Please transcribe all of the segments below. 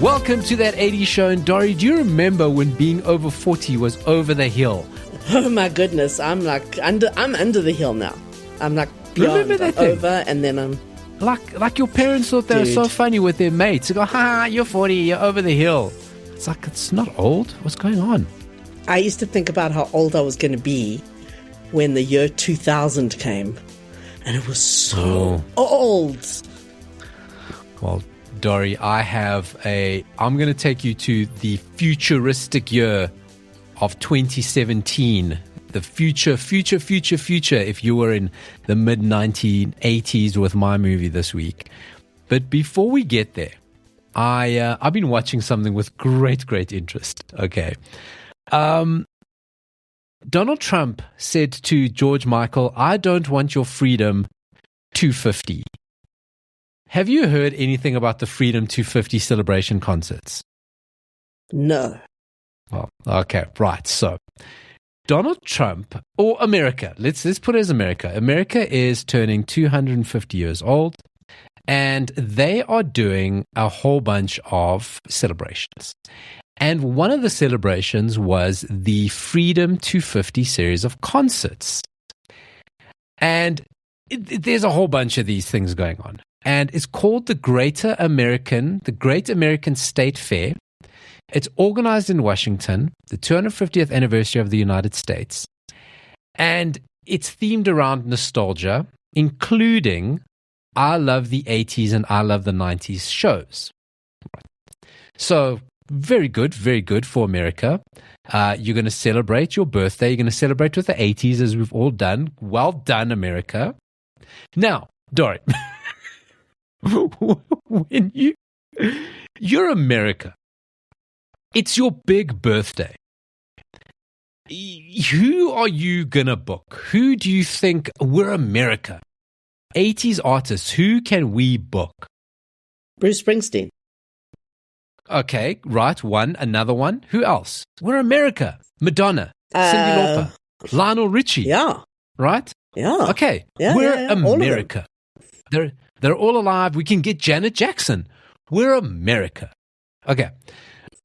Welcome to That 80s Show. And Dory, do you remember when being over 40 was over the hill? Oh my goodness, I'm under the hill now. I'm like beyond. Remember that thing? Over, and then I'm like your parents thought they were so funny with their mates. They go, ha, you're 40, you're over the hill. It's like, it's not old. What's going on? I used to think about how old I was going to be when the year 2000 came, and it was so old. Well, Dory, I'm going to take you to the futuristic year of 2017. The future, if you were in the mid-1980s with my movie this week. But before we get there, I've been watching something with great interest. Okay. Donald Trump said to George Michael, I don't want your Freedom 250. Have you heard anything about the Freedom 250 celebration concerts? No. Well, okay, right. So Donald Trump, or America, let's put it as America. America is turning 250 years old, and they are doing a whole bunch of celebrations. And one of the celebrations was the Freedom 250 series of concerts. And there's a whole bunch of these things going on. And it's called the Great American State Fair. It's organized in Washington, the 250th anniversary of the United States. And it's themed around nostalgia, including I Love the 80s and I Love the 90s shows. So very good for America. You're going to celebrate your birthday. You're going to celebrate with the 80s, as we've all done. Well done, America. Now, Dory, when you're America, it's your big birthday. Who are you going to book? Who do you think, we're America, 80s artists, who can we book? Bruce Springsteen. Okay, right, another one. Who else? We're America. Madonna, Cyndi Lauper, Lionel Richie. Yeah. Right? Yeah. Okay, we're America. They're all alive. We can get Janet Jackson. We're America. Okay.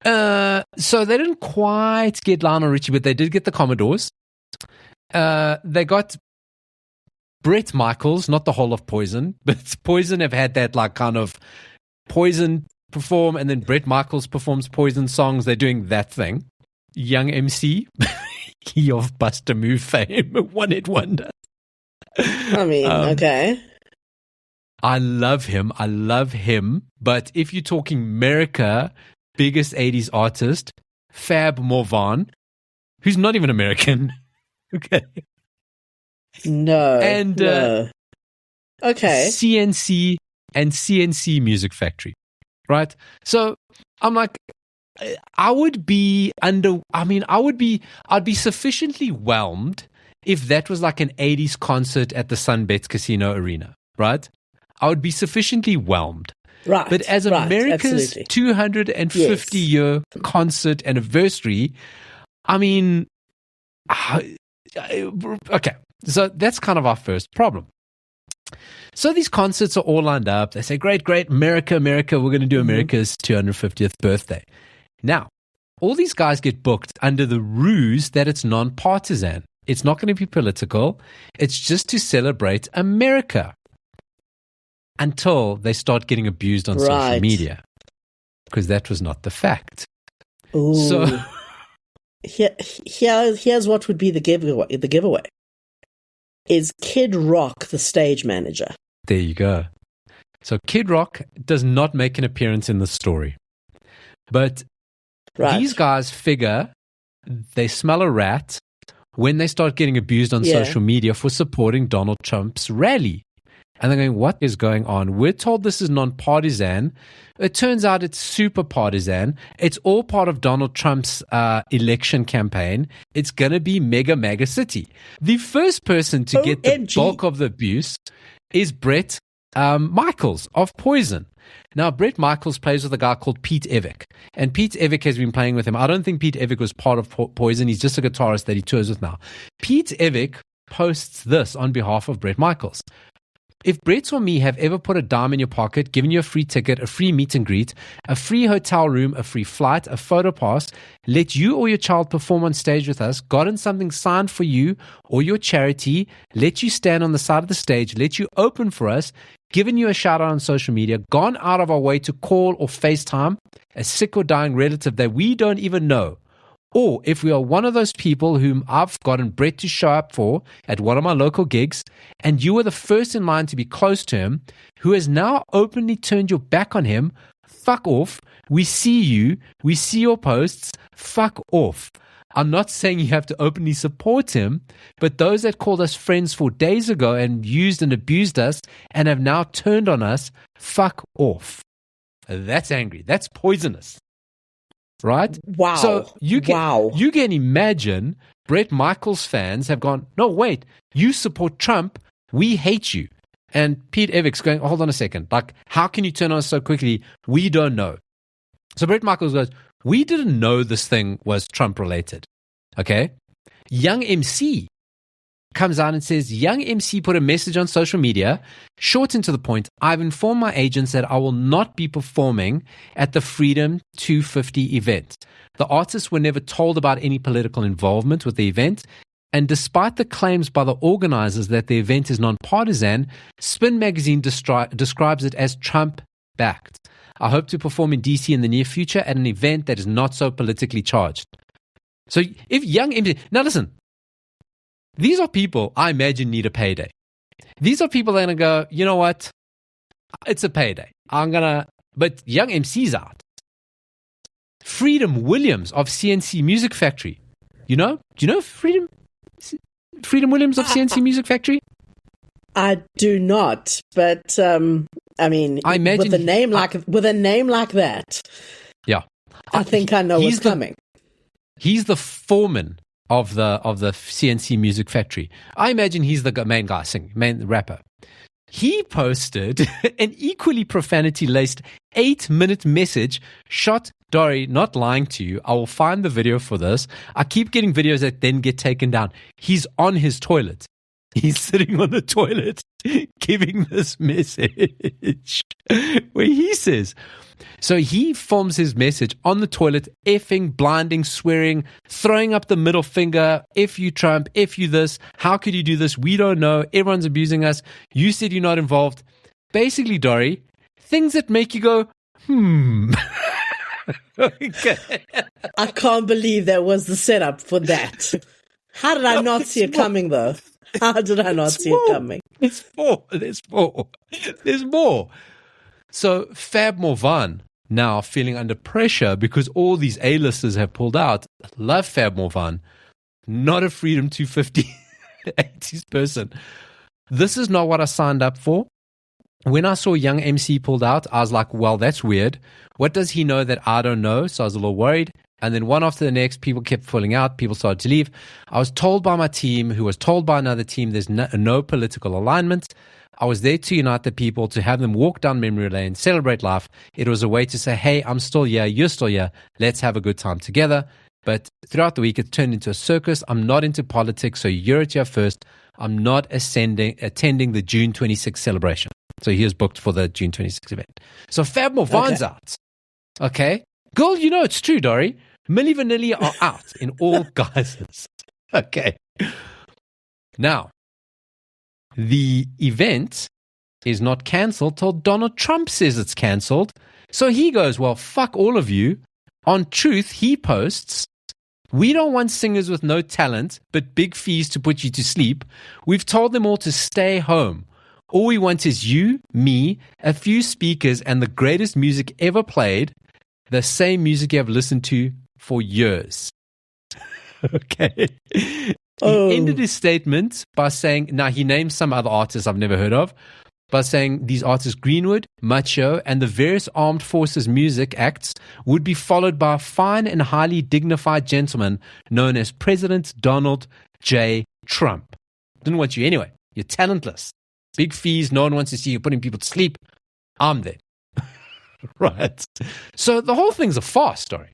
So they didn't quite get Lionel Richie, but they did get the Commodores. They got Bret Michaels, not the whole of Poison, but Poison have had that like kind of Poison perform, and then Bret Michaels performs Poison songs. They're doing that thing. Young MC, he of Buster Move fame, one hit wonder. I mean, okay. I love him. But if you're talking America, biggest 80s artist, Fab Morvan, who's not even American. Okay. No. And no. Okay. CNC and CNC Music Factory. Right? So I'm like, I'd be sufficiently whelmed if that was like an 80s concert at the Sunbet Casino Arena, right? I would be sufficiently whelmed. Right. But as America's 250-year concert anniversary, I mean, okay. So that's kind of our first problem. So these concerts are all lined up. They say, great, America, we're going to do America's 250th birthday. Now, all these guys get booked under the ruse that it's non-partisan. It's not going to be political. It's just to celebrate America. Until they start getting abused on social media. Because that was not the fact. Ooh. So here's what would be the giveaway. Is Kid Rock the stage manager? There you go. So Kid Rock does not make an appearance in the story. But these guys figure they smell a rat when they start getting abused on social media for supporting Donald Trump's rally. And they're going, what is going on? We're told this is non-partisan. It turns out it's super partisan. It's all part of Donald Trump's election campaign. It's going to be mega city. The first person to get the bulk of the abuse is Bret Michaels of Poison. Now, Bret Michaels plays with a guy called Pete Evek. And Pete Evek has been playing with him. I don't think Pete Evek was part of Poison. He's just a guitarist that he tours with now. Pete Evek posts this on behalf of Bret Michaels. if Brett or me have ever put a dime in your pocket, given you a free ticket, a free meet and greet, a free hotel room, a free flight, a photo pass, let you or your child perform on stage with us, gotten something signed for you or your charity, let you stand on the side of the stage, let you open for us, given you a shout out on social media, gone out of our way to call or FaceTime a sick or dying relative that we don't even know, or if we are one of those people whom I've gotten Brett to show up for at one of my local gigs, and you were the first in line to be close to him, who has now openly turned your back on him, fuck off. We see you. We see your posts. Fuck off. I'm not saying you have to openly support him, but those that called us friends 4 days ago and used and abused us and have now turned on us, fuck off. That's angry. That's poisonous. Right? Wow. So you can imagine Bret Michaels fans have gone, no, wait, you support Trump, we hate you. And Pete Evix going, hold on a second, like, how can you turn on us so quickly? We don't know. So Bret Michaels goes, we didn't know this thing was Trump related. Okay? Young MC comes out and says, Young MC put a message on social media, short and to the point, I've informed my agents that I will not be performing at the Freedom 250 event. The artists were never told about any political involvement with the event, and despite the claims by the organizers that the event is non-partisan, Spin magazine describes it as Trump-backed. I hope to perform in DC in the near future at an event that is not so politically charged. So if Young MC... Now listen, these are people I imagine need a payday. These are people that are going to go, you know what? It's a payday. But Young MC's out. Freedom Williams of CNC Music Factory. Do you know Freedom Williams of CNC Music Factory? I do not, but I mean, I imagine with a name like that, yeah, I think I know what's coming. He's the foreman of the CNC Music Factory. I imagine he's the main guy, main rapper. He posted an equally profanity-laced 8-minute message shot. Dory, not lying to you, I will find the video for this. I keep getting videos that then get taken down. He's on his toilet. He's sitting on the toilet giving this message where he says, so he films his message on the toilet, effing, blinding, swearing, throwing up the middle finger, F you Trump, F you this, how could you do this? We don't know, everyone's abusing us, you said you're not involved. Basically, Dory, things that make you go, Okay. I can't believe that was the setup for that. How did I not see it coming, though? How did I not see it coming? There's more. So Fab Morvan now feeling under pressure because all these A-listers have pulled out. Love Fab Morvan. Not a Freedom 250 80s person. This is not what I signed up for. When I saw Young MC pulled out, I was like, well, that's weird. What does he know that I don't know? So I was a little worried. And then one after the next, people kept falling out. People started to leave. I was told by my team, who was told by another team, there's no political alignment. I was there to unite the people, to have them walk down memory lane, celebrate life. It was a way to say, hey, I'm still here, you're still here. Let's have a good time together. But throughout the week, it turned into a circus. I'm not into politics, so you're at here first. I'm not attending the June 26th celebration. So he was booked for the June 26th event. So Fab Morvan's out. Okay. Girl, you know it's true, Dory. Milli Vanilli are out in all guises. Okay. Now, the event is not cancelled till Donald Trump says it's cancelled. So he goes, well, fuck all of you. On Truth, he posts, we don't want singers with no talent, but big fees to put you to sleep. We've told them all to stay home. All we want is you, me, a few speakers, and the greatest music ever played, the same music you have listened to for years. Okay. He ended his statement by saying, now he named some other artists I've never heard of, by saying these artists, Greenwood, Macho, and the various armed forces music acts would be followed by a fine and highly dignified gentleman known as President Donald J. Trump. Didn't want you anyway. You're talentless. Big fees, no one wants to see you putting people to sleep. I'm there. Right. So the whole thing's a farce story.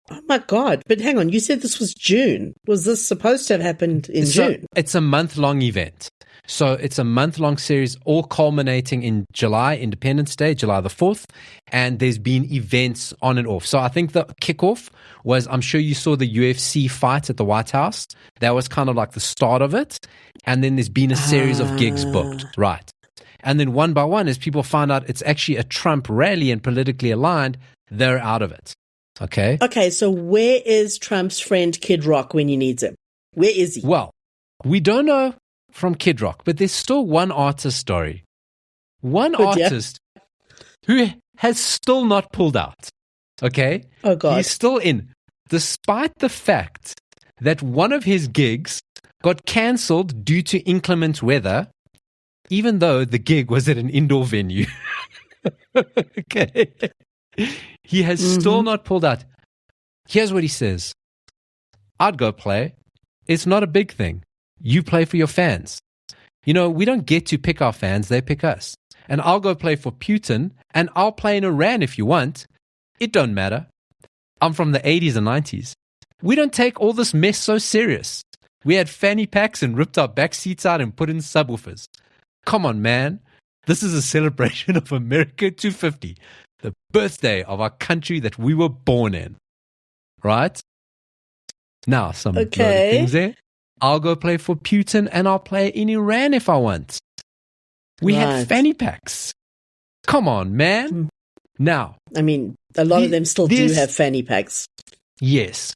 Oh my God. But hang on, you said this was June. Was this supposed to have happened in June? It's a month-long event. So it's a month-long series, all culminating in July, Independence Day, July the 4th. And there's been events on and off. So I think the kickoff was, I'm sure you saw the UFC fight at the White House. That was kind of like the start of it. And then there's been a series of gigs booked. Right. And then one by one, as people find out it's actually a Trump rally and politically aligned, they're out of it. Okay? Okay, so where is Trump's friend Kid Rock when he needs him? Where is he? Well, we don't know from Kid Rock, but there's still one artist story. One artist who has still not pulled out. Okay? Oh, God. He's still in, despite the fact that one of his gigs got cancelled due to inclement weather, even though the gig was at an indoor venue. Okay. He has still not pulled out. Here's what he says. I'd go play. It's not a big thing. You play for your fans. You know, we don't get to pick our fans. They pick us. And I'll go play for Putin, and I'll play in Iran if you want. It don't matter. I'm from the 80s and 90s. We don't take all this mess so serious. We had fanny packs and ripped our back seats out and put in subwoofers. Come on, man. This is a celebration of America 250, the birthday of our country that we were born in. Right? Now, some load of things there. I'll go play for Putin and I'll play in Iran if I want. We had fanny packs. Come on, man. Now. I mean, a lot of them still do have fanny packs. Yes.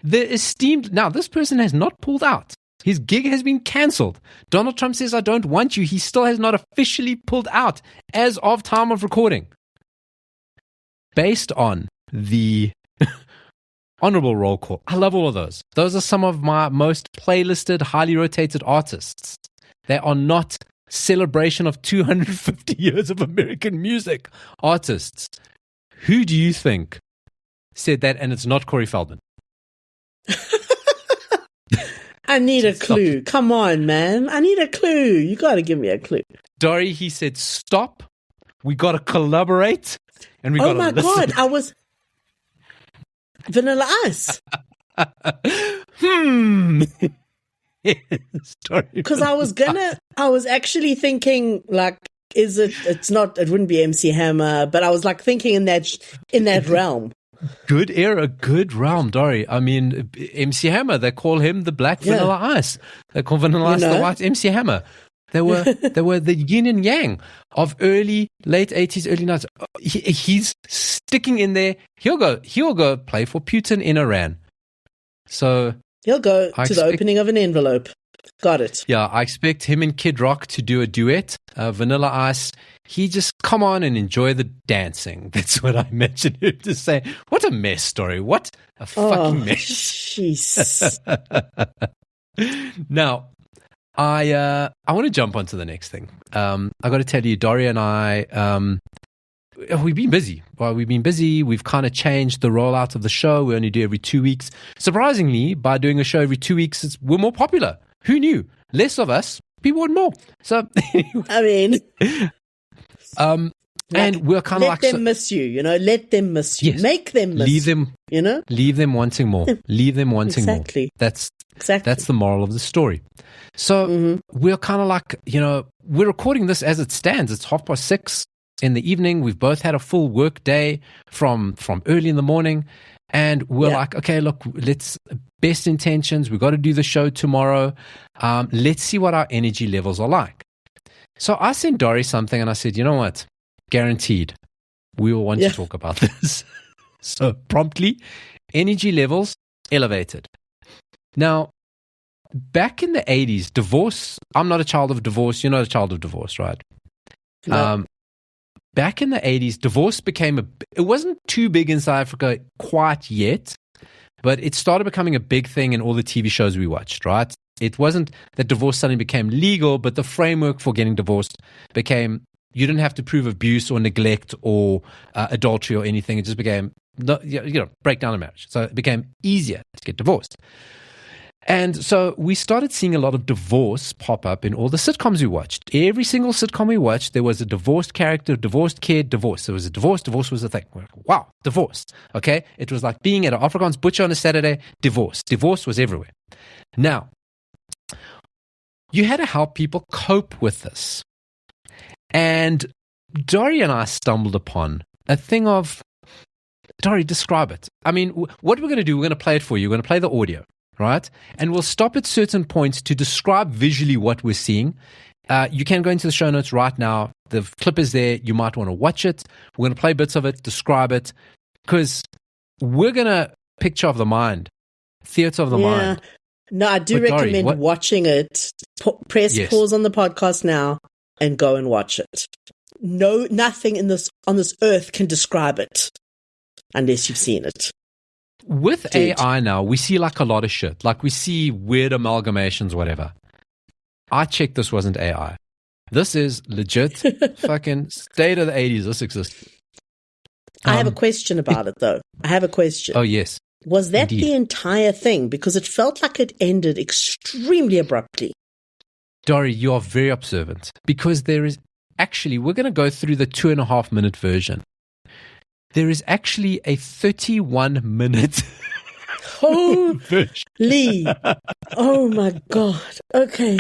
The esteemed... Now, this person has not pulled out. His gig has been cancelled. Donald Trump says, I don't want you. He still has not officially pulled out as of time of recording. Based on the honorable roll call. I love all of those. Those are some of my most playlisted, highly rotated artists. They are not celebration of 250 years of American music artists. Who do you think said that? And it's not Corey Feldman. I need a clue. Come on, man. I need a clue. You got to give me a clue. Dory, he said, stop. We got to collaborate. And we got to listen. Oh, my God. I was... Vanilla Ice. Because I was actually thinking, like, it wouldn't be MC Hammer, but I was like thinking in that realm. Good era, good realm, Dory. I mean, MC Hammer, they call him the Black Vanilla Ice. They call Vanilla Ice the White MC Hammer. They were the yin and yang of late 80s, early 90s. He's sticking in there. He'll go play for Putin in Iran. So he'll go to the opening of an envelope. Got it. Yeah, I expect him and Kid Rock to do a duet. Vanilla Ice, he just come on and enjoy the dancing. That's what I imagine him to say. What a mess, Story. What a fucking mess. Jeez. Now, I want to jump onto the next thing. I got to tell you, Dory and I, we've been busy. We've kind of changed the rollout of the show. We only do every 2 weeks. Surprisingly, by doing a show every 2 weeks, we're more popular. Who knew? Less of us, people want more. So, I mean, and we're kind of let them miss you. Let them miss you. Yes. Make them miss leave them. Leave them wanting more. Leave them wanting exactly. more. That's the moral of the story. So we're kind of like, we're recording this as it stands. It's 6:30 in the evening. We've both had a full work day from early in the morning. And we're like, okay, look, best intentions. We've got to do the show tomorrow. Let's see what our energy levels are like. So I sent Dory something and I said, you know what? Guaranteed, we will want to talk about this. So promptly, energy levels elevated. Now, back in the 80s, divorce, I'm not a child of divorce. You're not a child of divorce, right? No. Back in the 80s, divorce it wasn't too big in South Africa quite yet, but it started becoming a big thing in all the TV shows we watched, right? It wasn't that divorce suddenly became legal, but the framework for getting divorced became, you didn't have to prove abuse or neglect or adultery or anything. It just became, break down a marriage. So it became easier to get divorced. And so we started seeing a lot of divorce pop up in all the sitcoms we watched. Every single sitcom we watched, there was a divorced character, divorced kid, divorce. There was a divorce. Divorce was a thing. We're like, wow, divorce. Okay? It was like being at an Afrikaans butcher on a Saturday. Divorce. Divorce was everywhere. Now, you had to help people cope with this. And Dory and I stumbled upon a thing of, Dory, describe it. I mean, what we're going to do, we're going to play it for you. We're going to play the audio, right? And we'll stop at certain points to describe visually what we're seeing. You can go into the show notes right now. The clip is there. You might want to watch it. We're going to play bits of it, describe it, because we're going to picture of the mind, theater of the mind. No, I do recommend watching it. Press pause on the podcast now and go and watch it. No, nothing on this earth can describe it unless you've seen it. With AI now, we see like a lot of shit. Like we see weird amalgamations, whatever. I checked this wasn't AI. This is legit fucking state of the 80s. This exists. I have a question about it, though. I have a question. Oh, yes. Was that Indeed. the entire thing? Because it felt like it ended extremely abruptly. Dory, you are very observant. Because there is actually, we're going to go through the 2.5-minute version. There is actually a 31-minute Holy! Oh my God. Okay.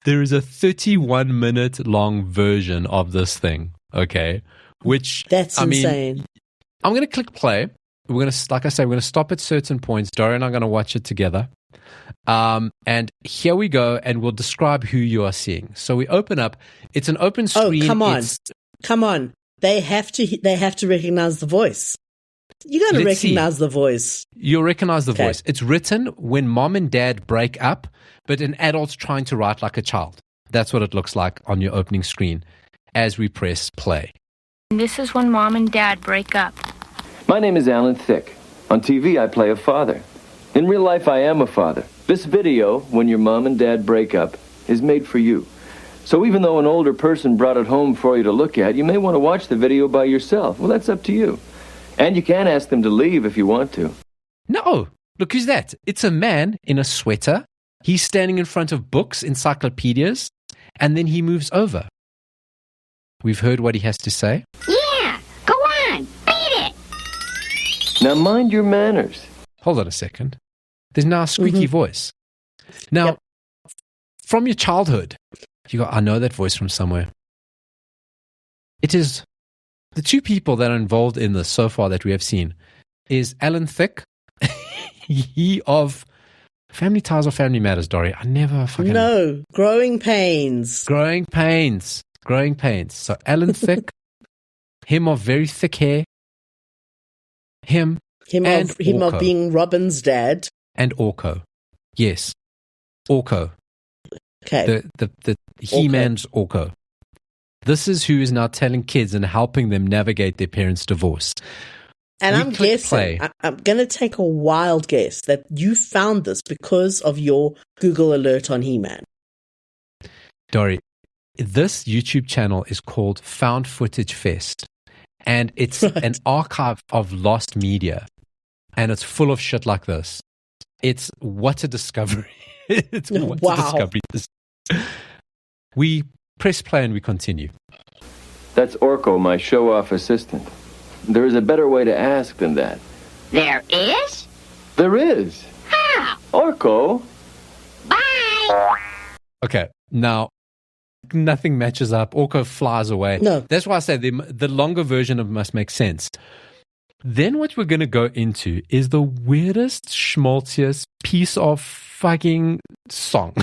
There is a 31-minute long version of this thing, okay? Which, that's insane. I'm going to click play. We're going to, like I say, we're going to stop at certain points. Dory and I are going to watch it together. And here we go, and we'll describe who you are seeing. So we open up. It's an open screen. Oh, come on. They have to recognize the voice. You're going to recognize the voice. You'll recognize the voice. It's written when mom and dad break up, but an adult's trying to write like a child. That's what it looks like on your opening screen as we press play. This is when mom and dad break up. My name is Alan Thicke. On TV, I play a father. In real life, I am a father. This video, when your mom and dad break up, is made for you. So even though an older person brought it home for you to look at, you may want to watch the video by yourself. Well, that's up to you. And you can ask them to leave if you want to. No. Look who's that. It's a man in a sweater. He's standing in front of books, encyclopedias, and then he moves over. We've heard what he has to say. Yeah, go on, beat it. Now mind your manners. Hold on a second. There's now a squeaky voice. Now, from your childhood, you go, I know that voice from somewhere. It is the two people that are involved in this so far that we have seen is Alan Thicke, he of Family Ties or Family Matters, Dory. I never fucking... No, Growing Pains. Growing Pains. So Alan Thicke, him of very thick hair, him of being Robin's dad. And Orko. Yes. Orko. Okay. The He-Man's Orko. This is who is now telling kids and helping them navigate their parents' divorce. And I'm guessing, I'm going to take a wild guess that you found this because of your Google alert on He-Man. Dory, this YouTube channel is called Found Footage Fest. And it's an archive of lost media. And it's full of shit like this. It's what a discovery. It's what a discovery. We press play and we continue. That's Orko, my show-off assistant. There is a better way to ask than that. There is? There is. How? Orko. Bye. Okay, now nothing matches up. Orko flies away. No. That's why I say the longer version of it must make sense. Then what we're going to go into is the weirdest, schmaltziest piece of fucking song.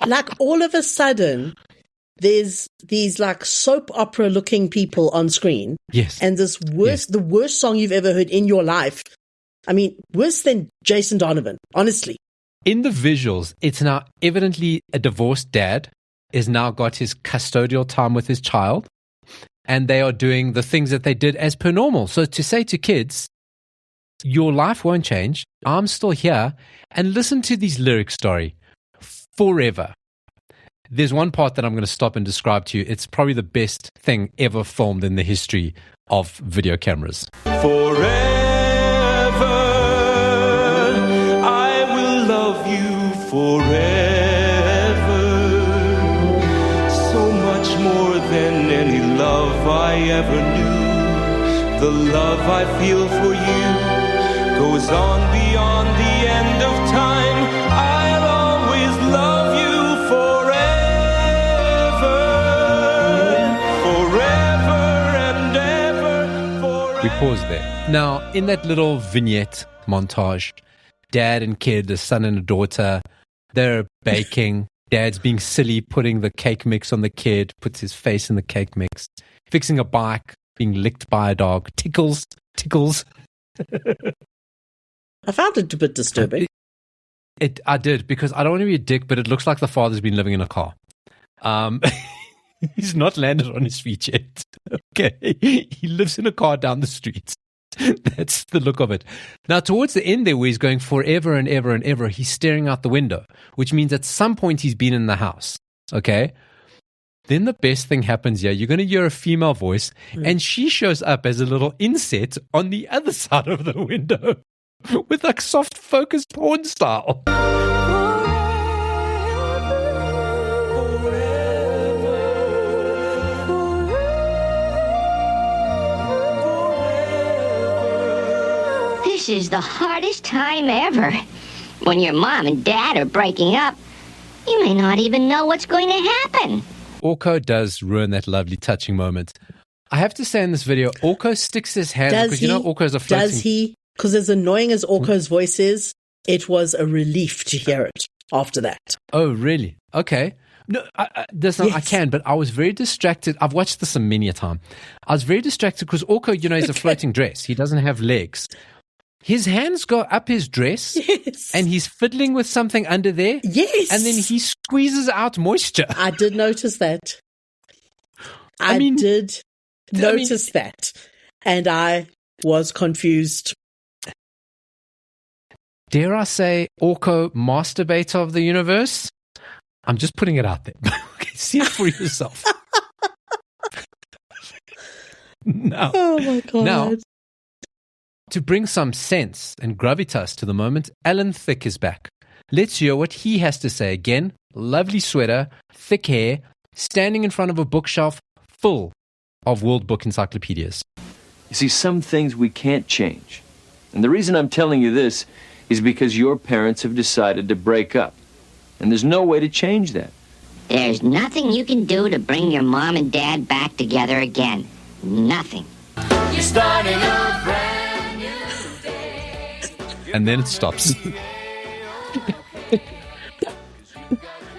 Like all of a sudden, there's these like soap opera looking people on screen. Yes. And the worst song you've ever heard in your life. I mean, worse than Jason Donovan, honestly. In the visuals, it's now evidently a divorced dad is now got his custodial time with his child. And they are doing the things that they did as per normal. So to say to kids, your life won't change. I'm still here. And listen to these lyrics, Dory. Forever. There's one part that I'm going to stop and describe to you. It's probably the best thing ever filmed in the history of video cameras. Forever, I will love you forever. So much more than any love I ever knew. The love I feel for you goes on beyond the end of time. I'll always love We pause there. Now, in that little vignette montage, dad and kid, a son and a daughter, they're baking. Dad's being silly, putting the cake mix on the kid, puts his face in the cake mix, fixing a bike, being licked by a dog, tickles. I found it a bit disturbing. I did, because I don't want to be a dick, but it looks like the father's been living in a car. He's not landed on his feet yet. Okay. He lives in a car down the street. That's the look of it. Now, towards the end there, where he's going forever and ever and ever, he's staring out the window, which means at some point he's been in the house. Okay. Then the best thing happens here. You're going to hear a female voice, and she shows up as a little inset on the other side of the window with like soft focus porn style. This is the hardest time ever. When your mom and dad are breaking up, you may not even know what's going to happen. Orko does ruin that lovely, touching moment. I have to say in this video, Orko sticks his hand, because you know Orko's a floating... Does he? Because as annoying as Orko's voice is, it was a relief to hear it after that. Oh, really? Okay. No, I can, but I was very distracted. I've watched this many a time. I was very distracted because Orko, you know, is a floating dress. He doesn't have legs. His hands go up his dress, and he's fiddling with something under there. Yes. And then he squeezes out moisture. I did notice that. I did notice that. And I was confused. Dare I say, Orko, masturbator of the universe? I'm just putting it out there. See it for yourself. Now, oh my God. Now, to bring some sense and gravitas to the moment, Alan Thicke is back. Let's hear what he has to say again. Lovely sweater, thick hair, standing in front of a bookshelf full of World Book encyclopedias. You see, some things we can't change. And the reason I'm telling you this is because your parents have decided to break up. And there's no way to change that. There's nothing you can do to bring your mom and dad back together again. Nothing. You're starting a brand new day. And then it stops.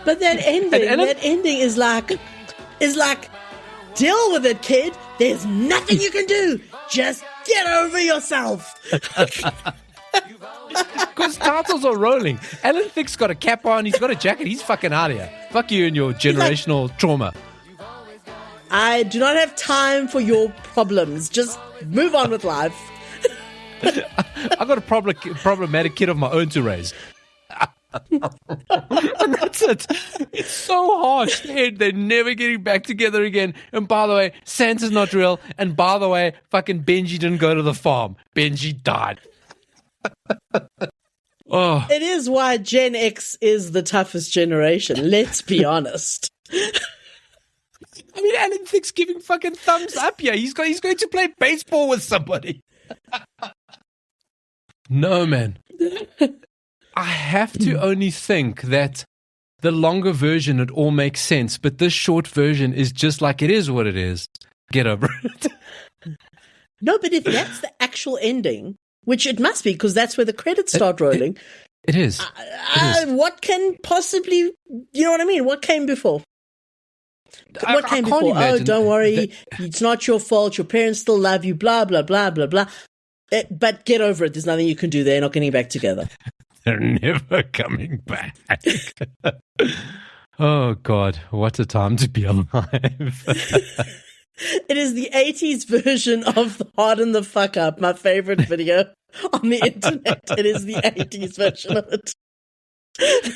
But that ending is like, deal with it, kid. There's nothing you can do. Just get over yourself. Because titles are rolling. Alan Thicke's got a cap on. He's got a jacket. He's fucking out of here. Fuck you and your generational trauma. I do not have time for your problems. Just move on with life. I got a problematic kid of my own to raise. And that's it. It's so harsh. They're never getting back together again. And by the way, Santa's not real. And by the way, fucking Benji didn't go to the farm. Benji died. Oh. It is why Gen X is the toughest generation. Let's be honest. I mean, Alan Thicke's giving fucking thumbs up here. He's going to play baseball with somebody. No, man. I have to only think that the longer version, it all makes sense, but this short version is just like it is what it is. Get over it. No, but if that's the actual ending, which it must be, because that's where the credits start rolling. It is. What can possibly, you know what I mean? What came before? What came before? Oh, don't worry. It's not your fault. Your parents still love you, blah, blah, blah, blah, blah. But get over it. There's nothing you can do. They're not getting back together. They're never coming back. Oh, God. What a time to be alive. It is the 80s version of the Harden the Fuck Up, my favorite video on the internet. It is the 80s version of it.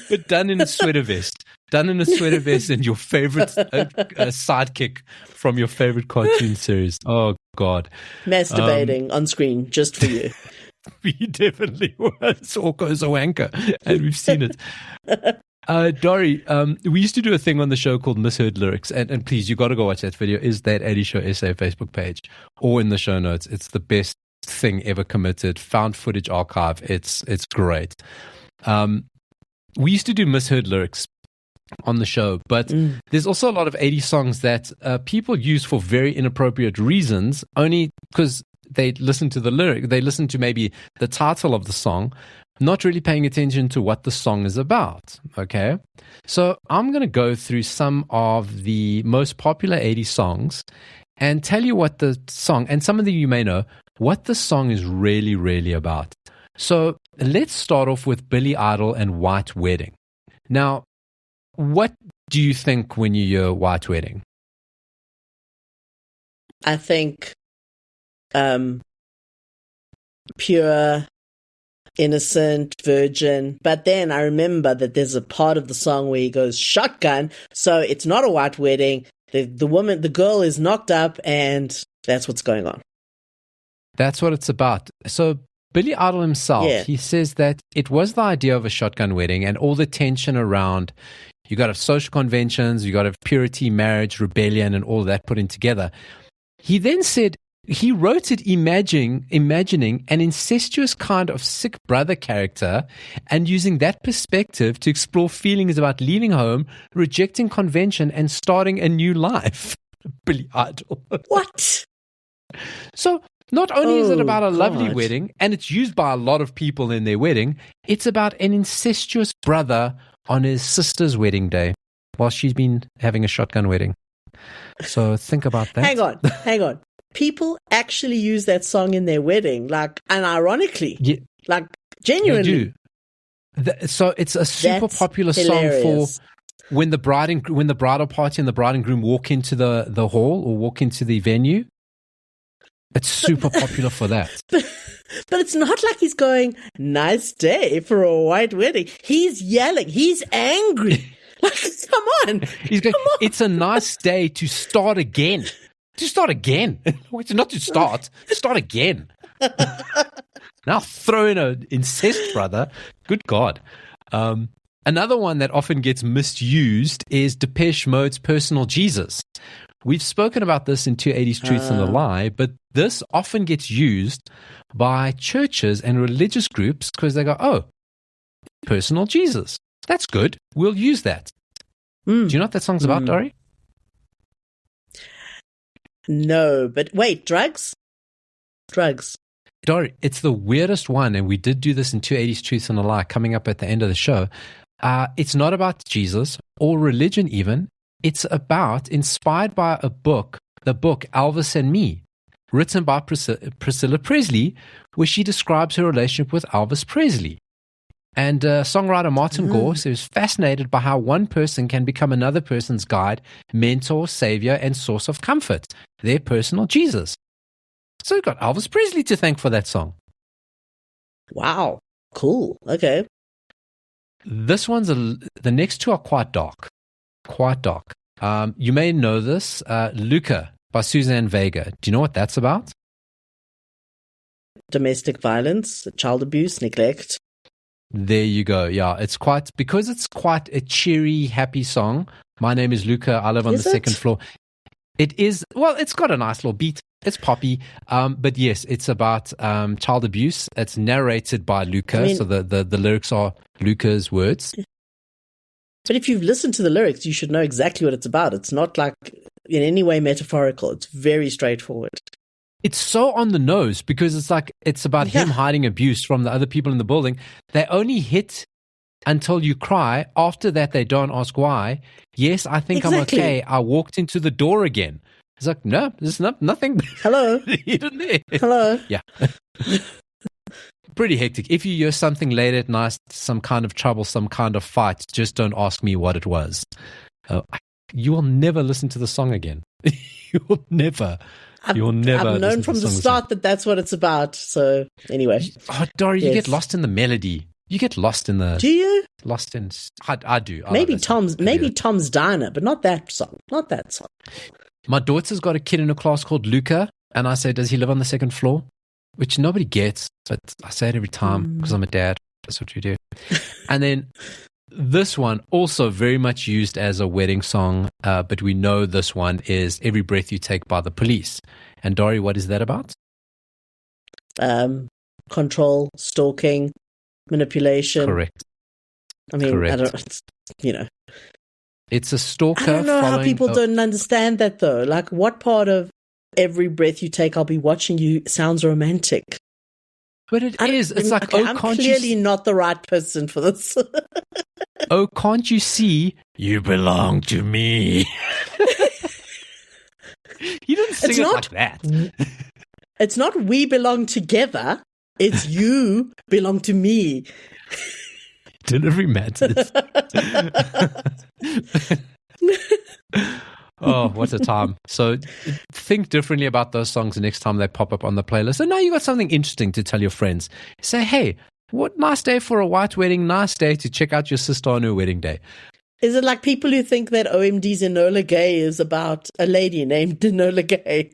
But done in a sweater vest. Done in a sweater vest and your favorite sidekick from your favorite cartoon series. Oh, God. Masturbating on screen just for you. He definitely was. Orko's a wanker, and we've seen it. Dori, we used to do a thing on the show called Misheard Lyrics, and please, you got to go watch that video. Is that 80 Show SA Facebook page or in the show notes? It's the best thing ever committed. Found footage archive. It's great. We used to do Misheard Lyrics on the show, but there's also a lot of 80 songs that people use for very inappropriate reasons, only because they listen to the lyric, they listen to maybe the title of the song, not really paying attention to what the song is about. Okay, so I'm going to go through some of the most popular 80s songs and tell you what the song, and some of you may know, what the song is really, really about. So let's start off with Billy Idol and White Wedding. Now, what do you think when you hear White Wedding? I think pure, innocent, virgin. But then I remember that there's a part of the song where he goes shotgun. So it's not a white wedding. The girl is knocked up, and that's what's going on. That's what it's about. So Billy Idol himself, he says that it was the idea of a shotgun wedding and all the tension around, you got to have social conventions, you got to have purity, marriage, rebellion, and all that put in together. He then said he wrote it imagining an incestuous kind of sick brother character and using that perspective to explore feelings about leaving home, rejecting convention, and starting a new life. Billy Idol. What? So not only is it about a lovely wedding, and it's used by a lot of people in their wedding, it's about an incestuous brother on his sister's wedding day while she's been having a shotgun wedding. So think about that. Hang on. People actually use that song in their wedding, like, and ironically, like, genuinely. So it's a super popular hilarious. song for when the bridal party and the bride and groom walk into the hall or walk into the venue. It's super popular for that. But it's not like he's going, nice day for a white wedding. He's yelling. He's angry. Like, come on. He's going, it's a nice day to start again. To start again. Not to start. Start again. Now throw in an incest brother. Good God. Another one that often gets misused is Depeche Mode's Personal Jesus. We've spoken about this in 280s Truths and a Lie, but this often gets used by churches and religious groups because they go, oh, personal Jesus. That's good. We'll use that. Do you know what that song's about, Dory? No, but wait, drugs? Drugs. Dory, it's the weirdest one, and we did do this in 280s Truths and a Lie coming up at the end of the show. It's not about Jesus or religion even. It's inspired by the book Elvis and Me, written by Priscilla Presley, where she describes her relationship with Elvis Presley. And songwriter Martin Gore was fascinated by how one person can become another person's guide, mentor, savior, and source of comfort, their personal Jesus. So we've got Elvis Presley to thank for that song. Wow. Cool. Okay. This one's the next two are quite dark. Quite dark. You may know this, Luca by Suzanne Vega. Do you know what that's about? Domestic violence, child abuse, neglect. There you go. Yeah, it's quite a cheery, happy song. My name is Luca. I live on the second floor. It is, well, it's got a nice little beat. It's poppy. But yes, it's about child abuse. It's narrated by Luca. So the lyrics are Luca's words. But if you've listened to the lyrics, you should know exactly what it's about. It's not like in any way metaphorical. It's very straightforward. It's so on the nose because it's about him hiding abuse from the other people in the building. They only hit until you cry. After that, they don't ask why. Yes, I think I'm okay. I walked into the door again. It's like, no, there's nothing. Hello. Hidden there. Hello. Yeah. Pretty hectic. If you hear something late at night, some kind of trouble, some kind of fight, just don't ask me what it was. You will never listen to the song again. You will never. You'll never. I've known from the start that that's what it's about. So anyway. Oh, Dory, you get lost in the melody. You get lost in the. Do you? Lost in. I do. Maybe Tom's Diner, but not that song. Not that song. My daughter's got a kid in her class called Luca, and I say, does he live on the second floor? Which nobody gets, but I say it every time because I'm a dad. That's what you do. And then this one also very much used as a wedding song, but we know this one is Every Breath You Take by the Police. And Dory, what is that about? Control, stalking, manipulation. Correct. I mean, correct. I don't, It's a stalker. I don't know how people don't understand that though. Like what part of every breath you take, I'll be watching you sounds romantic. But it is. It's like, okay, I'm clearly not the right person for this. Oh, can't you see? You belong to me. He didn't sing it like that. It's not we belong together. It's you belong to me. Delivery matters. Oh, what a time. So think differently about those songs the next time they pop up on the playlist. And now you got something interesting to tell your friends. Say, hey, what nice day for a white wedding, nice day to check out your sister on her wedding day. Is it like people who think that OMD's Enola Gay is about a lady named Enola Gay?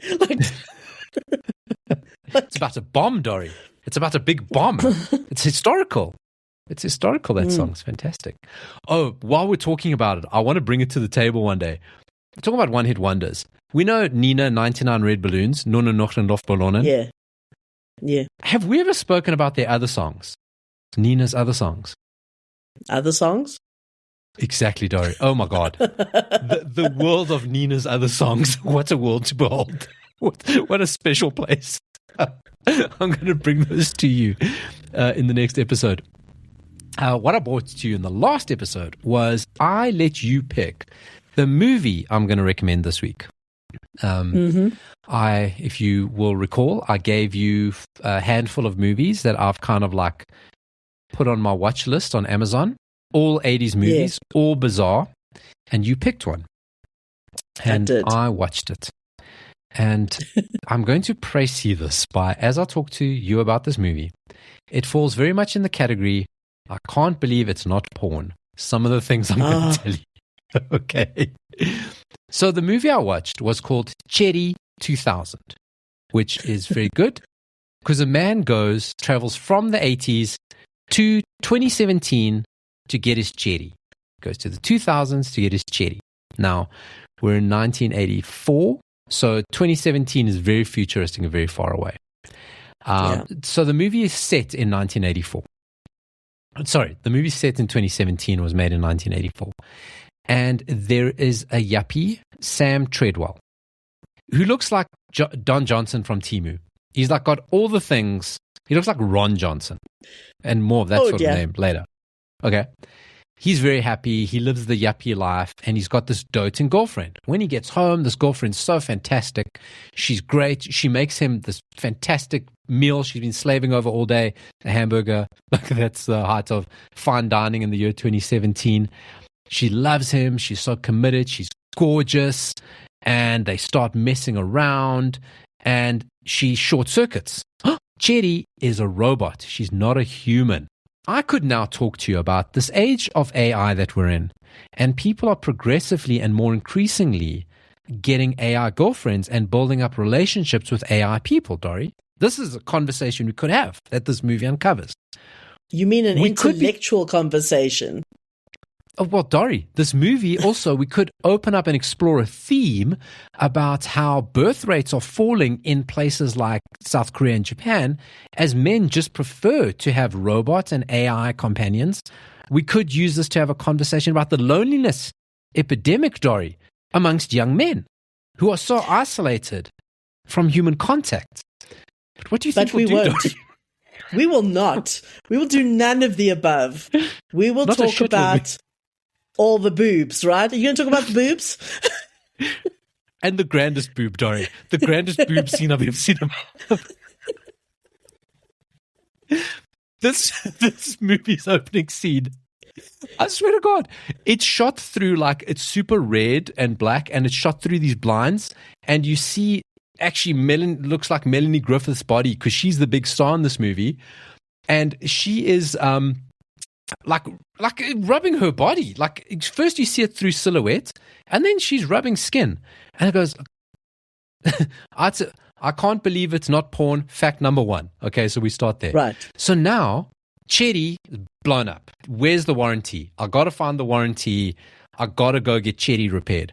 It's about a bomb, Dory. It's about a big bomb. It's historical. It's historical, that song's fantastic. Oh, while we're talking about it, I want to bring it to the table one day. We're talking about one-hit wonders. We know Nina, 99 Red Balloons, Nonne Noch en Luftballonen. Yeah. Yeah. Have we ever spoken about their other songs? Nina's other songs? Other songs? Exactly, Dory. Oh, my God. the world of Nina's other songs. What a world to behold. What a special place. I'm going to bring those to you in the next episode. What I brought to you in the last episode was I let you pick the movie I'm going to recommend this week. If you will recall, I gave you a handful of movies that I've kind of like put on my watch list on Amazon. All 80s movies, all bizarre. And you picked one. And I watched it. And I'm going to précis this by, as I talk to you about this movie, it falls very much in the category, I can't believe it's not porn. Some of the things I'm going to tell you. Okay. So the movie I watched was called Cherry 2000, which is very good because a man travels from the 80s to 2017 to get his cherry. Goes to the 2000s to get his cherry. Now, we're in 1984, so 2017 is very futuristic and very far away. So the movie is set in 1984. Sorry, the movie set in 2017 was made in 1984. And there is a yuppie, Sam Treadwell, who looks like Don Johnson from Temu. He's like got all the things. He looks like Ron Johnson and more of that sort of name later. Okay. He's very happy. He lives the yuppie life and he's got this doting girlfriend. When he gets home, this girlfriend's so fantastic. She's great. She makes him this fantastic meal she's been slaving over all day, a hamburger. That's the height of fine dining in the year 2017. She loves him. She's so committed. She's gorgeous. And they start messing around and she short circuits. Cherry is a robot. She's not a human. I could now talk to you about this age of AI that we're in, and people are progressively and more increasingly getting AI girlfriends and building up relationships with AI people, Dory. This is a conversation we could have that this movie uncovers. You mean an intellectual conversation? Oh, well, Dory, this movie also, we could open up and explore a theme about how birth rates are falling in places like South Korea and Japan as men just prefer to have robots and AI companions. We could use this to have a conversation about the loneliness epidemic, Dory, amongst young men who are so isolated from human contact. But what do you think we'll do, Dory? We will not. We will do none of the above. We will talk about all the boobs, right? Are you going to talk about the boobs? And the grandest boob, Dory. The grandest boob scene I've ever seen. This movie's opening scene, I swear to God, it's shot through it's super red and black, and it's shot through these blinds, and you see actually looks like Melanie Griffith's body because she's the big star in this movie, and she is like rubbing her body. Like first you see it through silhouette, and then she's rubbing skin, and it goes. I can't believe it's not porn. Fact number one. Okay, so we start there. Right. So now Cherry is blown up. Where's the warranty? I got to find the warranty. I got to go get Cherry repaired.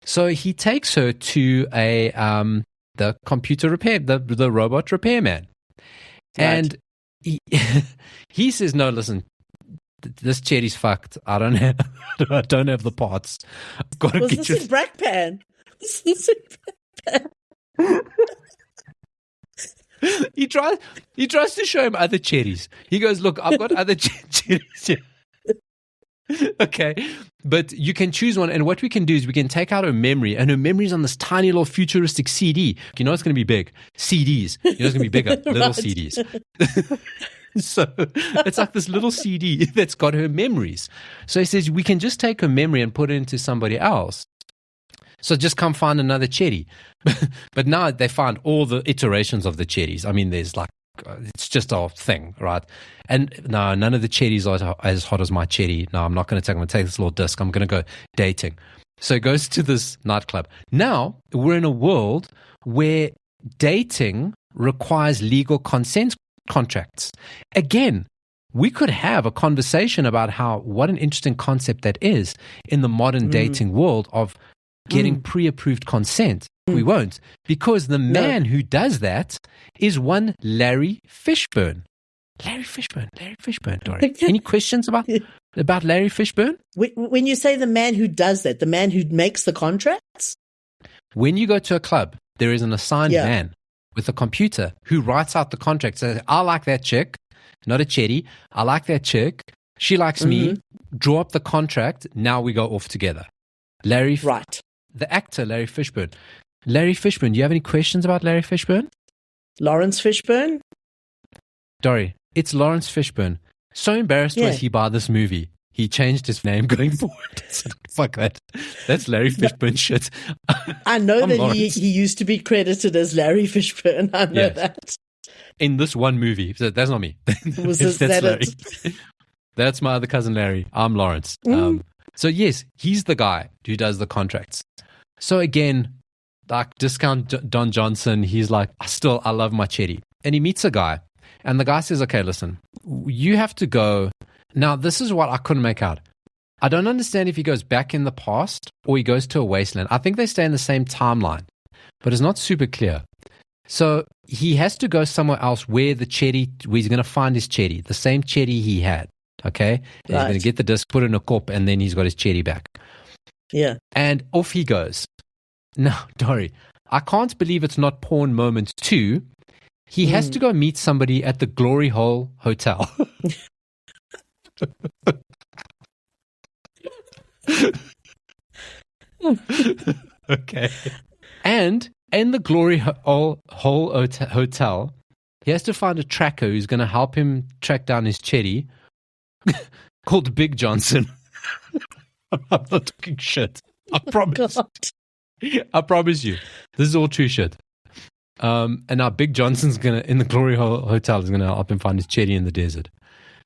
So he takes her to the computer repair, the robot repairman, and he says, "No, listen, this Cherry's fucked. I don't have the parts. I've got to get this in Brack Pan? He tries to show him other cherries. He goes, look, I've got other cherries here. Okay, but you can choose one, and what we can do is we can take out her memory, and her memory's on this tiny little futuristic CD. You know it's going to be big. CDs. You know it's going to be bigger. Little CDs. So it's like this little CD that's got her memories. So he says we can just take her memory and put it into somebody else. So just come find another cherry. But now they find all the iterations of the cherries. I mean, there's like, it's just a thing, right? And no, none of the cherries are as hot as my cherry. No, I'm not going to take. I'm going to take this little disc. I'm going to go dating. So he goes to this nightclub. Now we're in a world where dating requires legal consent contracts. Again, we could have a conversation about what an interesting concept that is in the modern dating world of getting pre-approved consent. We won't, because the man who does that is one Larry Fishburne. Larry Fishburne, Dory. Any questions about Larry Fishburne? When you say the man who does that, the man who makes the contracts? When you go to a club, there is an assigned man with a computer who writes out the contract. Says, I like that chick, not a cherry. I like that chick. She likes me. Draw up the contract. Now we go off together. Right. The actor, Larry Fishburne. Larry Fishburne, do you have any questions about Larry Fishburne? Lawrence Fishburne? Dory, it's Lawrence Fishburne. So embarrassed was he by this movie. He changed his name going forward. Fuck that. That's Larry Fishburne shit. I know that he used to be credited as Larry Fishburne. I know that. In this one movie. So that's not me. That's Larry. That's my other cousin Larry. I'm Lawrence. So yes, he's the guy who does the contracts. So again, like discount Don Johnson, he's like, I love my cherry. And he meets a guy, and the guy says, okay, listen, you have to go. Now, this is what I couldn't make out. I don't understand if he goes back in the past or he goes to a wasteland. I think they stay in the same timeline, but it's not super clear. So he has to go somewhere else where he's going to find his cherry, the same cherry he had. Okay? He's going to get the disc, put it in a cup, and then he's got his cherry back. Yeah. And off he goes. Now, Dory, I can't believe it's not porn moment 2. He has to go meet somebody at the Glory Hole Hotel. Okay. And in the Glory Hole Hotel, he has to find a tracker who's going to help him track down his cherry called Big Johnson. I'm not talking shit. I promise. I promise you. This is all true shit. And now Big Johnson's in the Glory Hole Hotel is gonna help him find his cherry in the desert.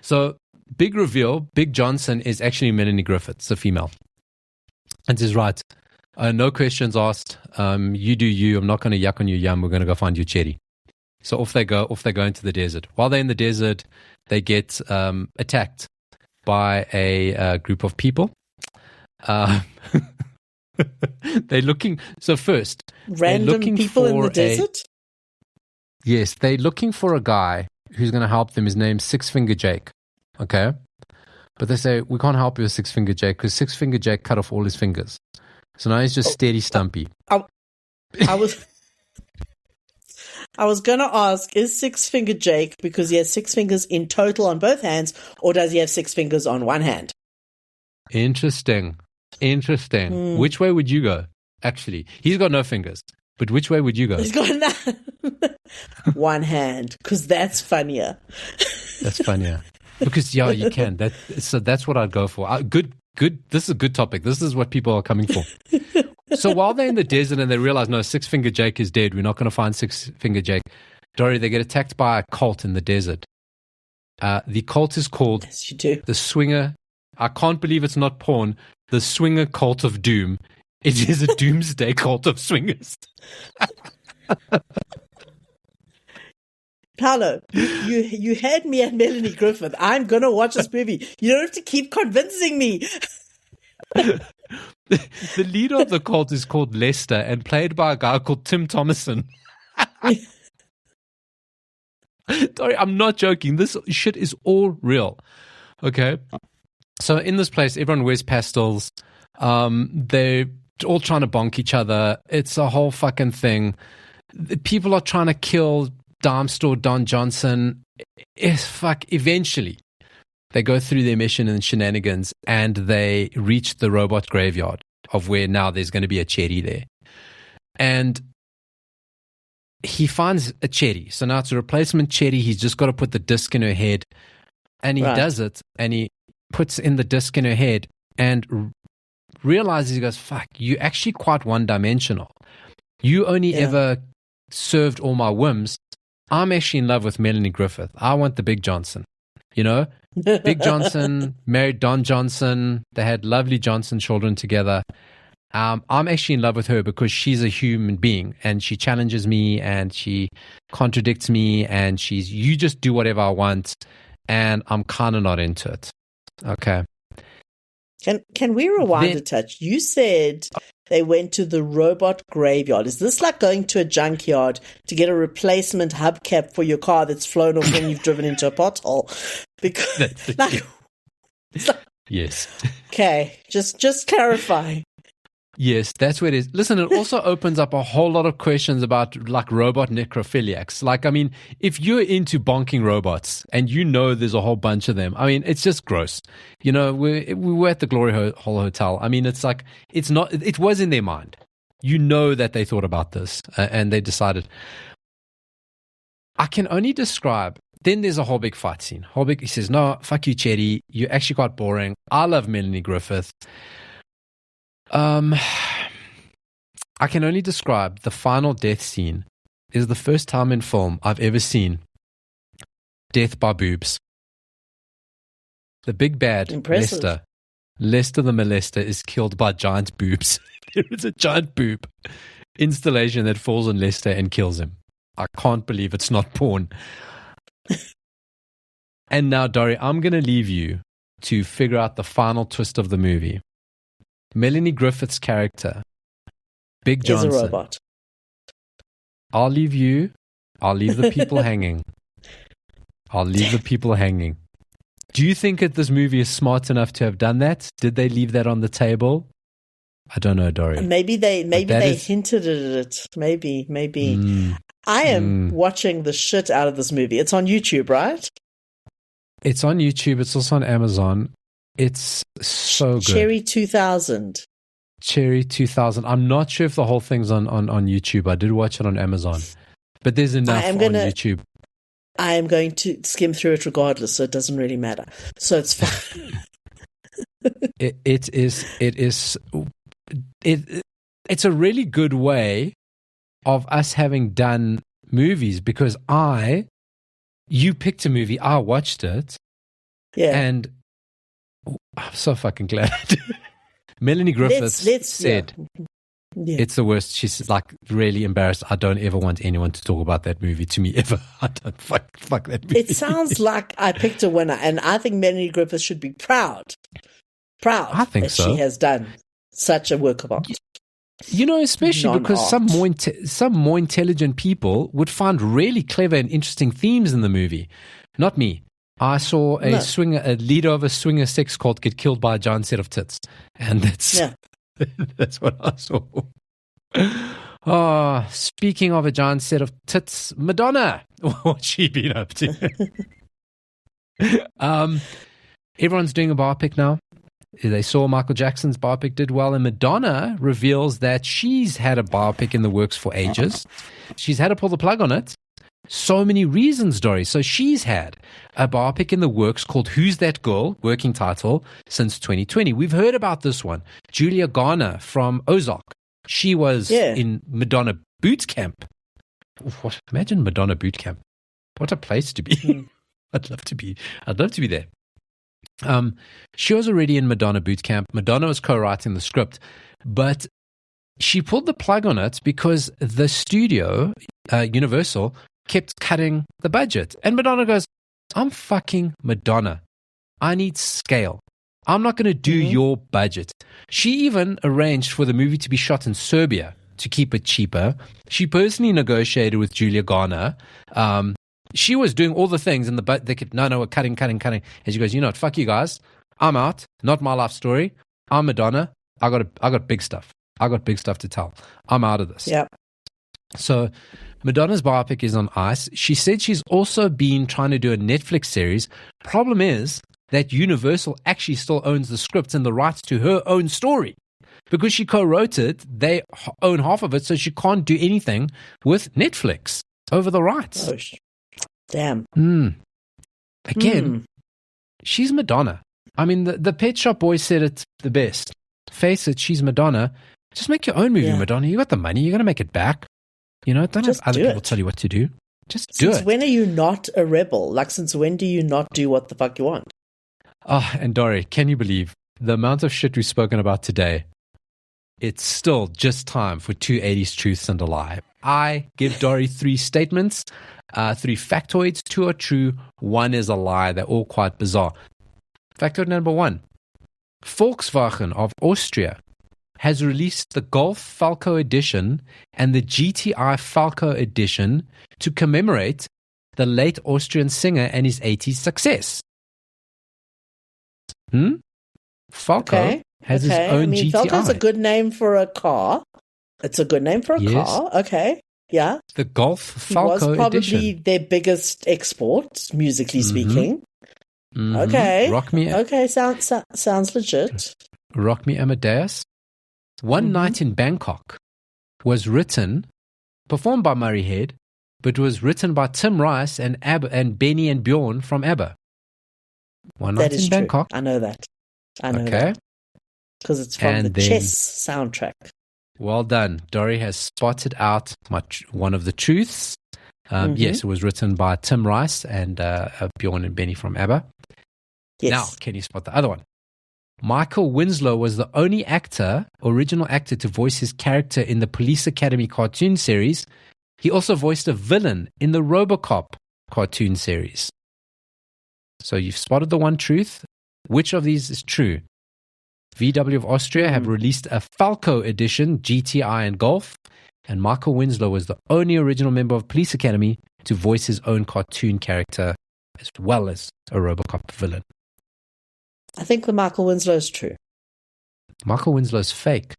So big reveal, Big Johnson is actually Melanie Griffiths, a female. And says, right, no questions asked. You do you. I'm not gonna yuck on your yum. We're gonna go find your cherry. So off they go into the desert. While they're in the desert, they get attacked by a group of people. They're looking. So first, random people in the desert. Yes, they're looking for a guy who's going to help them. His name's Six Finger Jake. Okay, but they say we can't help you with Six Finger Jake because Six Finger Jake cut off all his fingers. So now he's just steady stumpy. I was going to ask, is Six Finger Jake because he has 6 fingers in total on both hands, or does he have 6 fingers on one hand? Interesting. Which way would you go? Actually, he's got no fingers, but which way would you go? He's got one hand, because that's funnier. That's funnier because you can. That's what I'd go for. Good. This is a good topic. This is what people are coming for. So while they're in the desert and they realize, no, Six Finger Jake is dead, we're not going to find Six Finger Jake. Dory, they get attacked by a cult in the desert. The cult is called the Swinger. I can't believe it's not porn. The Swinger Cult of Doom. It is a doomsday cult of swingers. Paulo, you had me at Melanie Griffith. I'm going to watch this movie. You don't have to keep convincing me. The leader of the cult is called Lester and played by a guy called Tim Thomason. Sorry, I'm not joking. This shit is all real. Okay? So in this place, everyone wears pastels. They're all trying to bonk each other. It's a whole fucking thing. people are trying to kill Dime Store Don Johnson. Eventually, they go through their mission and shenanigans, and they reach the robot graveyard of where now there's going to be a cherry there. And he finds a cherry. So now it's a replacement cherry. He's just got to put the disc in her head. And he does it, and he puts in the disc in her head and realizes, he goes, fuck, you're actually quite one-dimensional. You only ever served all my whims. I'm actually in love with Melanie Griffith. I want the Big Johnson. You know? Big Johnson married Don Johnson. They had lovely Johnson children together. I'm actually in love with her because she's a human being, and she challenges me, and she contradicts me, and you just do whatever I want, and I'm kind of not into it. Okay. Can we rewind a touch? You said they went to the robot graveyard. Is this like going to a junkyard to get a replacement hubcap for your car that's flown off when you've driven into a pothole? Because yes. Okay, just clarify. Yes, that's what it is. Listen, it also opens up a whole lot of questions about like robot necrophiliacs. Like, I mean, if you're into bonking robots and you know there's a whole bunch of them, I mean, it's just gross. You know, we were at the Glory Hole Hotel. I mean, it's like, it was in their mind. You know that they thought about this and they decided. I can only describe. Then there's a whole big fight scene. He says, no, fuck you, Chetty. You're actually quite boring. I love Melanie Griffith. I can only describe the final death scene is the first time in film I've ever seen death by boobs. The big bad, Lester the molester, is killed by giant boobs. There is a giant boob installation that falls on Lester and kills him. I can't believe it's not porn. And now, Dori, I'm going to leave you to figure out the final twist of the movie. Melanie Griffith's character, Big Johnson. Is a robot. I'll leave the people hanging. Do you think that this movie is smart enough to have done that? Did they leave that on the table? I don't know, Dori. Maybe they hinted at it. Maybe. I am watching the shit out of this movie. It's on YouTube, right? It's on YouTube. It's also on Amazon. It's so good. Cherry 2000. I'm not sure if the whole thing's on YouTube. I did watch it on Amazon. But there's enough on YouTube. I am going to skim through it regardless, so it doesn't really matter. So it's fine. It's a really good way of us having done movies because you picked a movie, I watched it. Yeah. And I'm so fucking glad. Melanie Griffith said, it's the worst. She's like really embarrassed. I don't ever want anyone to talk about that movie to me ever. I don't fuck that movie. It sounds like I picked a winner, and I think Melanie Griffith should be proud. I think that so. She has done such a work of art. You know, especially because some more intelligent people would find really clever and interesting themes in the movie. Not me. I saw a leader of a swinger sex cult get killed by a giant set of tits. And that's what I saw. Oh, speaking of a giant set of tits, Madonna, what's she been up to? Everyone's doing a biopic now. They saw Michael Jackson's biopic did well, and Madonna reveals that she's had a biopic in the works for ages. She's had to pull the plug on it. So many reasons, Dory. So she's had a biopic in the works called Who's That Girl, working title, since 2020. We've heard about this one. Julia Garner from Ozark. She was in Madonna Boot Camp. Imagine Madonna Boot Camp. What a place to be. I'd love to be there. She was already in Madonna Boot Camp. Madonna was co-writing the script, but she pulled the plug on it because the studio, Universal, kept cutting the budget. And Madonna goes, I'm fucking Madonna. I need scale. I'm not going to do your budget. She even arranged for the movie to be shot in Serbia to keep it cheaper. She personally negotiated with Julia Garner. She was doing all the things, and they kept, no, we're cutting. And she goes, you know what, fuck you guys. I'm out. Not my life story. I'm Madonna. I got big stuff. I got big stuff to tell. I'm out of this. Yeah. So Madonna's biopic is on ice. She said she's also been trying to do a Netflix series. Problem is that Universal actually still owns the script and the rights to her own story. Because she co-wrote it, they own half of it, so she can't do anything with Netflix over the rights. Oh, damn. Again, she's Madonna. I mean, the Pet Shop Boys said it the best. Face it, she's Madonna. Just make your own movie, Madonna. You got the money. You're going to make it back. You know, don't have other people tell you what to do. Just do it. Since when are you not a rebel? Like, since when do you not do what the fuck you want? Oh, and Dory, can you believe the amount of shit we've spoken about today? It's still just time for 2 80s truths and a lie. I give Dory 3 statements, 3 factoids. 2 are true, 1 is a lie. They're all quite bizarre. Factoid number 1. Volkswagen of Austria has released the Golf Falco Edition and the GTI Falco Edition to commemorate the late Austrian singer and his 80s success. Falco has his own GTI. Falco's a good name for a car. It's a good name for a car. Okay. Yeah. The Golf Falco Edition. Was probably their biggest export, musically speaking. Okay. Rock Me. Okay, sounds legit. Rock Me Amadeus. One Night in Bangkok was performed by Murray Head, but was written by Tim Rice and Benny and Bjorn from ABBA. One Night in Bangkok. I know that. That. Because it's from the Chess soundtrack. Well done. Dory has spotted out one of the truths. Yes, it was written by Tim Rice and Bjorn and Benny from ABBA. Yes. Now, can you spot the other one? Michael Winslow was the only original actor to voice his character in the Police Academy cartoon series. He also voiced a villain in the RoboCop cartoon series. So you've spotted the one truth. Which of these is true? VW of Austria have released a Falco Edition, GTI and Golf, and Michael Winslow was the only original member of Police Academy to voice his own cartoon character as well as a RoboCop villain. I think the Michael Winslow is true. Michael Winslow's fake.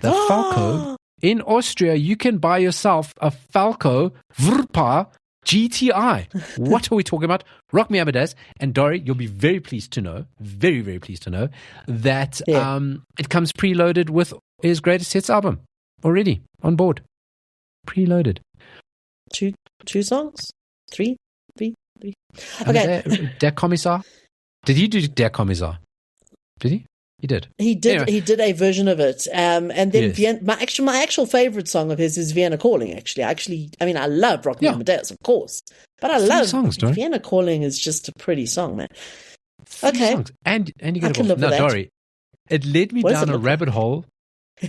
The Falco, in Austria, you can buy yourself a Falco Vrpa GTI. What are we talking about? Rock Me Amadeus. And Dory, you'll be very pleased to know, very, very pleased to know that it comes preloaded with his greatest hits album already on board. Preloaded. Two songs? Three. Okay. Der Kommissar. Did he do Der Kommissar? Did he? He did. He did. Anyway. He did a version of it. And then my actual favorite song of his is Vienna Calling. Actually, I mean, I love Rock Me Amadeus, of course, but I love songs, Vienna Calling is just a pretty song, man. Okay, songs. And you get it. No, Dory, it led me down a rabbit hole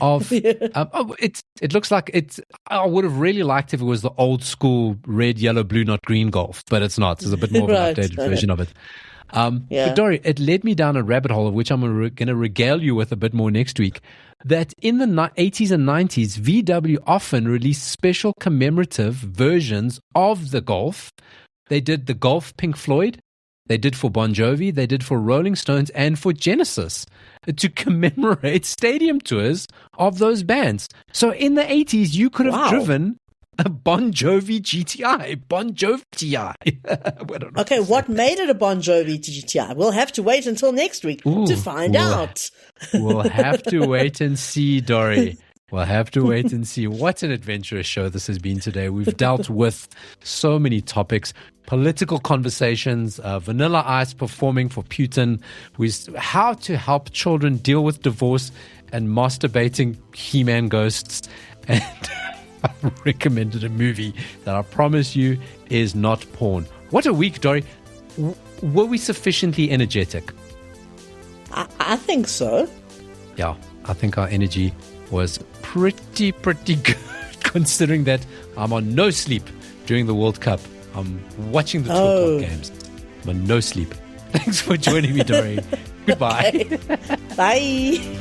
of. It looks like it's. I would have really liked if it was the old school red, yellow, blue, not green Golf, but it's not. It's a bit more of an updated version of it. But Dory, it led me down a rabbit hole of which I'm going to regale you with a bit more next week. That in the 80s and 90s, VW often released special commemorative versions of the Golf. They did the Golf Pink Floyd. They did for Bon Jovi. They did for Rolling Stones and for Genesis to commemorate stadium tours of those bands. So in the 80s, you could have driven a Bon Jovi GTI. Bon Jovi GTI. Okay, what made it a Bon Jovi GTI? We'll have to wait until next week to find out. We'll have to wait and see, Dory. We'll have to wait and see. What an adventurous show this has been today. We've dealt with so many topics. Political conversations, Vanilla Ice performing for Putin, how to help children deal with divorce and masturbating He-Man ghosts. And I recommended a movie that I promise you is not porn. What a week, Dory. Were we sufficiently energetic? I think so. Yeah, I think our energy was pretty good, considering that I'm on no sleep during the World Cup. I'm watching the 2 o'clock games. I'm on no sleep. Thanks for joining me, Dory. Goodbye. Bye.